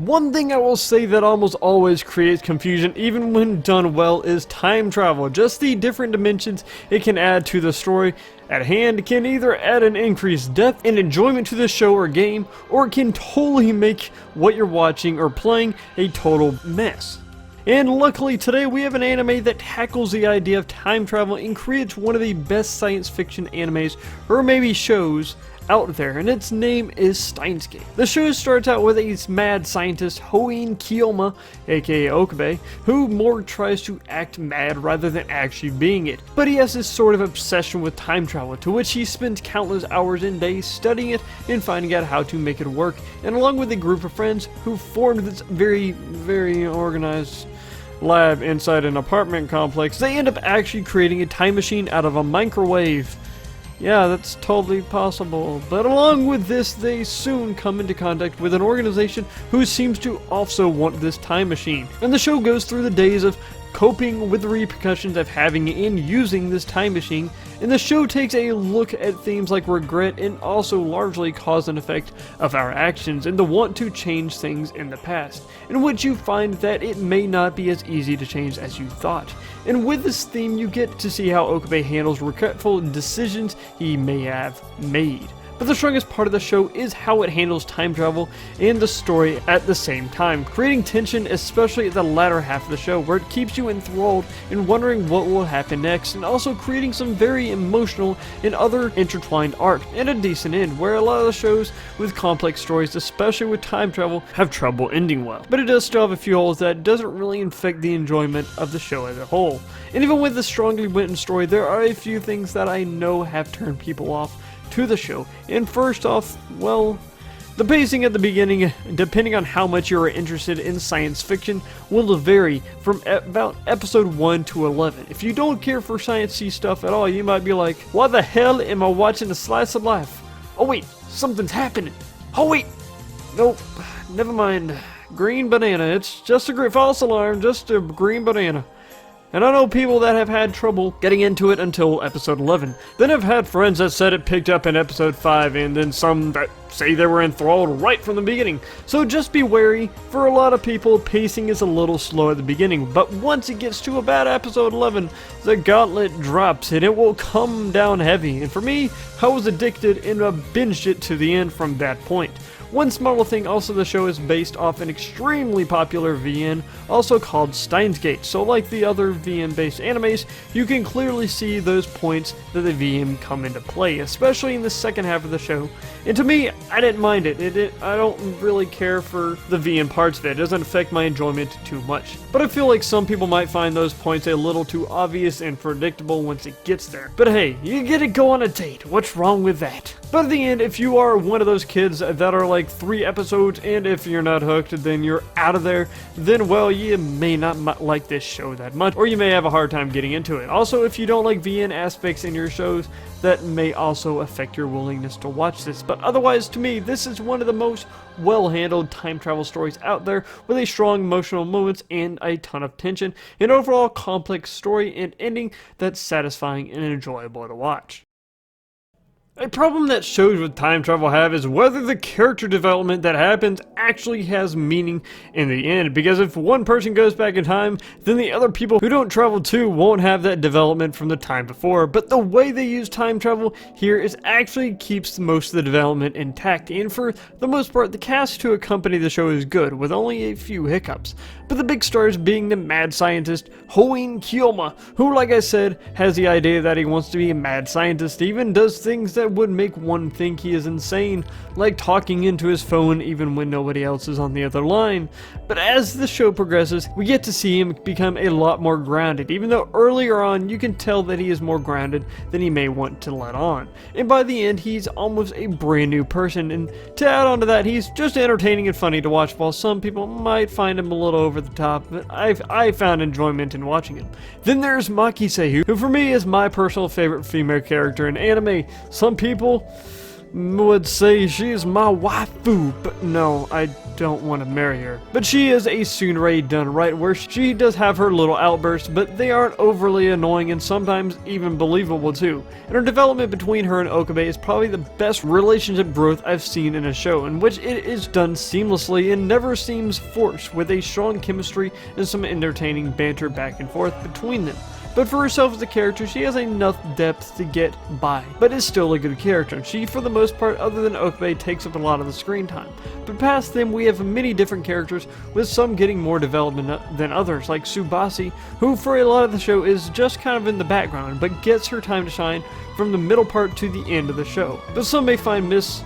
One thing I will say that almost always creates confusion, even when done well, is time travel. Just the different dimensions it can add to the story at hand can either add an increased depth and enjoyment to the show or game, or it can totally make what you're watching or playing a total mess. And luckily today we have an anime that tackles the idea of time travel and creates one of the best science fiction animes, or maybe shows, out there, and its name is Steins. The show starts out with a mad scientist, Hoin Kiyoma, aka Okabe, who more tries to act mad rather than actually being it. But he has this sort of obsession with time travel, to which he spends countless hours and days studying it and finding out how to make it work, and along with a group of friends who formed this very organized lab inside an apartment complex, they end up actually creating a time machine out of a microwave. Yeah, that's totally possible. But along with this, they soon come into contact with an organization who seems to also want this time machine. And the show goes through the days of coping with the repercussions of having and using this time machine, and the show takes a look at themes like regret and also largely cause and effect of our actions and the want to change things in the past, in which you find that it may not be as easy to change as you thought. And with this theme, you get to see how Okabe handles regretful decisions he may have made. But the strongest part of the show is how it handles time travel and the story at the same time, creating tension especially at the latter half of the show, where it keeps you enthralled and wondering what will happen next, and also creating some very emotional and other intertwined arc, and a decent end, where a lot of the shows with complex stories, especially with time travel, have trouble ending well. But it does still have a few holes that doesn't really affect the enjoyment of the show as a whole. And even with the strongly written story, there are a few things that I know have turned people off to the show. And first off, well, the pacing at the beginning, depending on how much you are interested in science fiction, will vary from about episode 1 to 11. If you don't care for sciencey stuff at all, you might be like, why the hell am I watching a slice of life? Oh wait, something's happening. Oh wait, nope, never mind. Green banana, it's just a false alarm, just a green banana. And I know people that have had trouble getting into it until episode 11. Then I've had friends that said it picked up in episode 5, and then some that say they were enthralled right from the beginning. So just be wary. For a lot of people, pacing is a little slow at the beginning, but once it gets to about episode 11, the gauntlet drops and it will come down heavy. And for me, I was addicted and binged it to the end from that point. One small thing also, the show is based off an extremely popular VN, also called Steins. So like the other VM based animes, you can clearly see those points that the VM come into play, especially in the second half of the show. And to me, I didn't mind it. I don't really care for the VM parts of it. It doesn't affect my enjoyment too much. But I feel like some people might find those points a little too obvious and predictable once it gets there. But hey, you get to go on a date. What's wrong with that? But at the end, if you are one of those kids that are like 3 episodes, and if you're not hooked, then you're out of there, then well, you may not like this show that much, or you may have a hard time getting into it. Also, if you don't like VN aspects in your shows, that may also affect your willingness to watch this. But otherwise, to me, this is one of the most well-handled time travel stories out there, with a strong emotional moments and a ton of tension, and overall complex story and ending that's satisfying and enjoyable to watch. A problem that shows with time travel have is whether the character development that happens actually has meaning in the end, because if one person goes back in time, then the other people who don't travel too won't have that development from the time before. But the way they use time travel here is actually keeps most of the development intact, and for the most part the cast to accompany the show is good, with only a few hiccups. But the big stars being the mad scientist Hoin Kiyoma, who, like I said, has the idea that he wants to be a mad scientist, even does things that would make one think he is insane, like talking into his phone even when nobody else is on the other line. But as the show progresses, we get to see him become a lot more grounded, even though earlier on you can tell that he is more grounded than he may want to let on. And by the end, he's almost a brand new person, and to add on to that, he's just entertaining and funny to watch, while some people might find him a little over the top, but I found enjoyment in watching him. Then there's Makise, who for me is my personal favorite female character in anime. Some people would say she's my waifu, but no, I don't want to marry her. But she is a tsundere done right, where she does have her little outbursts, but they aren't overly annoying and sometimes even believable too. And her development between her and Okabe is probably the best relationship growth I've seen in a show, in which it is done seamlessly and never seems forced, with a strong chemistry and some entertaining banter back and forth between them. But for herself as a character, she has enough depth to get by, but is still a good character. She, for the most part, other than Okabe, takes up a lot of the screen time. But past them, we have many different characters, with some getting more development than others, like Tsubasi, who for a lot of the show is just kind of in the background, but gets her time to shine from the middle part to the end of the show. But some may find Miss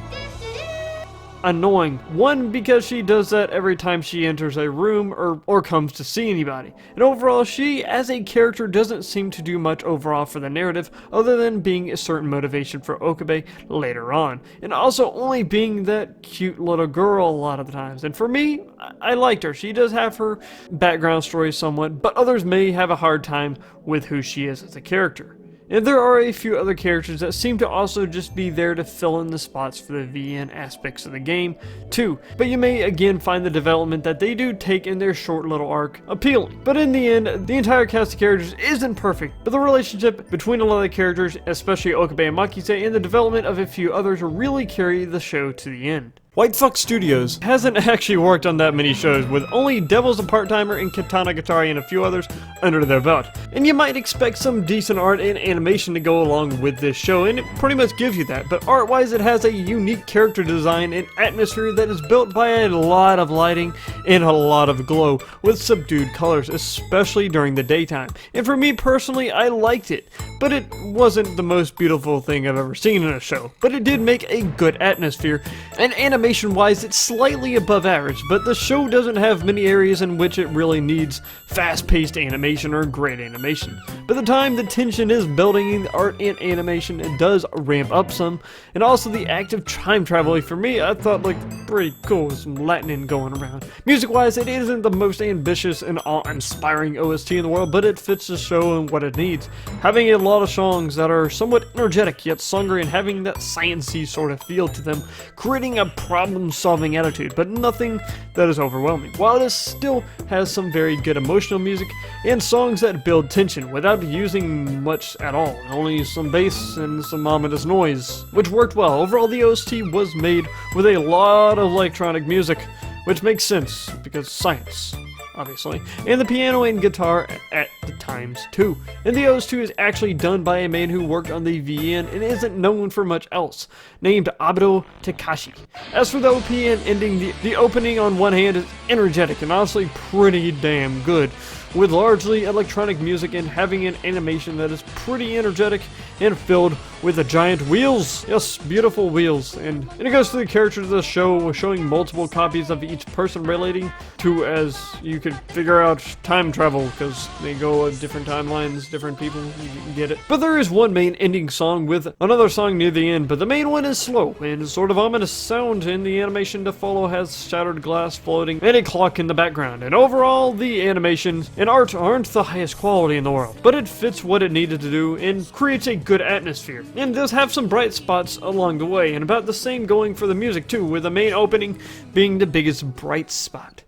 annoying. One, because she does that every time she enters a room or comes to see anybody. And overall, she as a character doesn't seem to do much overall for the narrative, other than being a certain motivation for Okabe later on. And also only being that cute little girl a lot of the times. And for me, I liked her. She does have her background story somewhat, but others may have a hard time with who she is as a character. And there are a few other characters that seem to also just be there to fill in the spots for the VN aspects of the game, too. But you may again find the development that they do take in their short little arc appealing. But in the end, the entire cast of characters isn't perfect, but the relationship between a lot of the characters, especially Okabe and Makise, and the development of a few others really carry the show to the end. White Fox Studios hasn't actually worked on that many shows, with only Devil's a Part-Timer and Katana Gatari and a few others under their belt. And you might expect some decent art and animation to go along with this show, and it pretty much gives you that. But art-wise, it has a unique character design and atmosphere that is built by a lot of lighting and a lot of glow, with subdued colors, especially during the daytime. And for me personally, I liked it, but it wasn't the most beautiful thing I've ever seen in a show. But it did make a good atmosphere, and animation-wise, it's slightly above average, but the show doesn't have many areas in which it really needs fast-paced animation or great animation. By the time the tension is building in the art and animation, it does ramp up some, and also the active time traveling for me, I thought looked pretty cool with some Latin going around. Music-wise, it isn't the most ambitious and awe-inspiring OST in the world, but it fits the show and what it needs. Having a lot of songs that are somewhat energetic yet songry and having that sciencey sort of feel to them, creating a problem-solving attitude, but nothing that is overwhelming, while it still has some very good emotional music and songs that build tension without using much at all, only some bass and some ominous noise, which worked well. Overall, the OST was made with a lot of electronic music, which makes sense, because science, obviously, and the piano and guitar at the times too. And the OST is actually done by a man who worked on the VN and isn't known for much else, named Abdo Takashi. As for the OP and ending, the opening on one hand is energetic and honestly pretty damn good, with largely electronic music and having an animation that is pretty energetic and filled with the giant wheels. Yes, beautiful wheels. And it goes through the characters of the show, showing multiple copies of each person relating to, as you could figure out, time travel, because they go at different timelines, different people, you get it. But there is one main ending song with another song near the end, but the main one is slow and sort of ominous sound, and the animation to follow has shattered glass floating and a clock in the background. And overall, the animation and art aren't the highest quality in the world, but it fits what it needed to do and creates a good atmosphere. And does have some bright spots along the way, and about the same going for the music too, with the main opening being the biggest bright spot.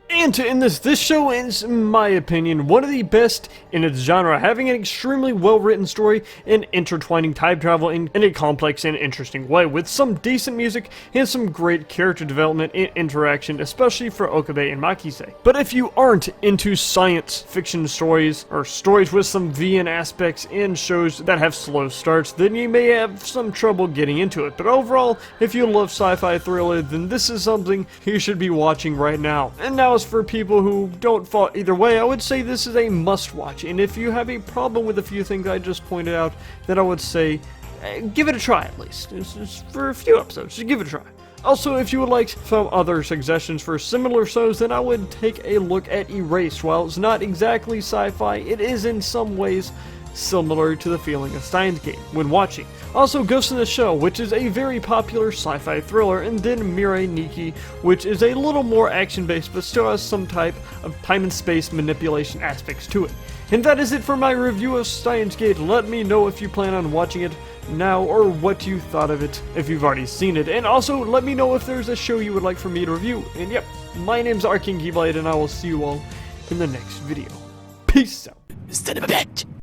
And to end this show is, in my opinion, one of the best in its genre, having an extremely well-written story and intertwining time travel in a complex and interesting way, with some decent music and some great character development and interaction, especially for Okabe and Makise. But if you aren't into science fiction stories, or stories with some VN aspects and shows that have slow starts, then you may have some trouble getting into it. But overall, if you love sci-fi thriller, then this is something you should be watching right now. And now, as for people who don't fall either way, I would say this is a must-watch, and if you have a problem with a few things I just pointed out, then I would say give it a try at least. It's for a few episodes, just give it a try. Also, if you would like some other suggestions for similar shows, then I would take a look at Erased. While it's not exactly sci-fi, it is in some ways similar to the feeling of Steins Gate when watching. Also Ghost in the Shell, which is a very popular sci-fi thriller, and then Mirai Nikki, which is a little more action-based but still has some type of time and space manipulation aspects to it. And that is it for my review of Steins Gate. Let me know if you plan on watching it now or what you thought of it if you've already seen it. And also let me know if there's a show you would like for me to review. And yep, my name's Arking Keyblade and I will see you all in the next video. Peace out. Son of a bitch!